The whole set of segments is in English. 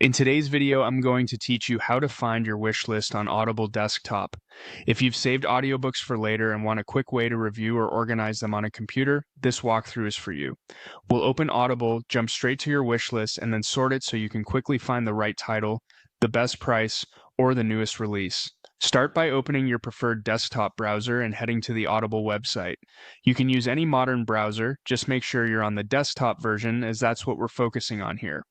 In today's video, I'm going to teach you how to find your wish list on Audible desktop. If you've saved audiobooks for later and want a quick way to review or organize them on a computer, this walkthrough is for you. We'll open Audible, jump straight to your wish list, and then sort it so you can quickly find the right title, the best price, or the newest release. Start by opening your preferred desktop browser and heading to the Audible website. You can use any modern browser, just make sure you're on the desktop version as that's what we're focusing on here.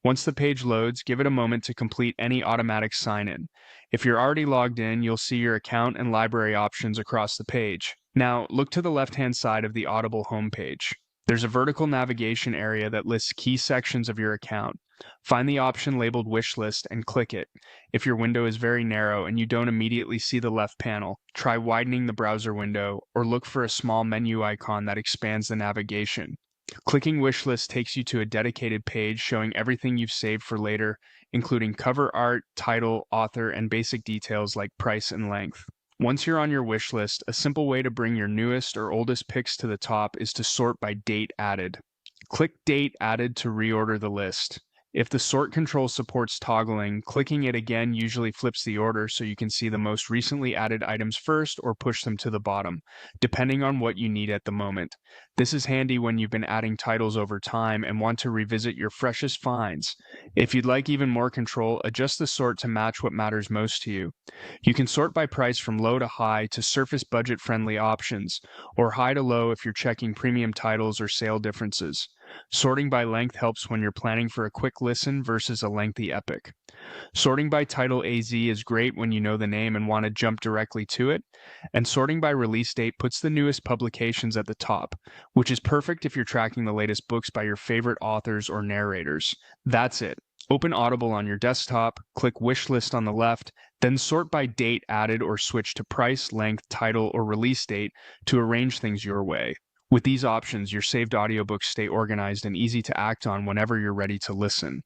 Once the page loads, give it a moment to complete any automatic sign-in. If you're already logged in, you'll see your account and library options across the page. Now, look to the left-hand side of the Audible homepage. There's a vertical navigation area that lists key sections of your account. Find the option labeled Wishlist and click it. If your window is very narrow and you don't immediately see the left panel, try widening the browser window or look for a small menu icon that expands the navigation. Clicking Wishlist takes you to a dedicated page showing everything you've saved for later, including cover art, title, author, and basic details like price and length. Once you're on your wish list, a simple way to bring your newest or oldest picks to the top is to sort by date added. Click Date Added to reorder the list. If the sort control supports toggling, clicking it again usually flips the order so you can see the most recently added items first or push them to the bottom, depending on what you need at the moment. This is handy when you've been adding titles over time and want to revisit your freshest finds. If you'd like even more control, adjust the sort to match what matters most to you. You can sort by price from low to high to surface budget-friendly options, or high to low if you're checking premium titles or sale differences. Sorting by length helps when you're planning for a quick listen versus a lengthy epic. Sorting by title AZ is great when you know the name and want to jump directly to it, and sorting by release date puts the newest publications at the top, which is perfect if you're tracking the latest books by your favorite authors or narrators. That's it. Open Audible on your desktop, click Wishlist on the left, then sort by date added or switch to price, length, title, or release date to arrange things your way. With these options, your saved audiobooks stay organized and easy to act on whenever you're ready to listen.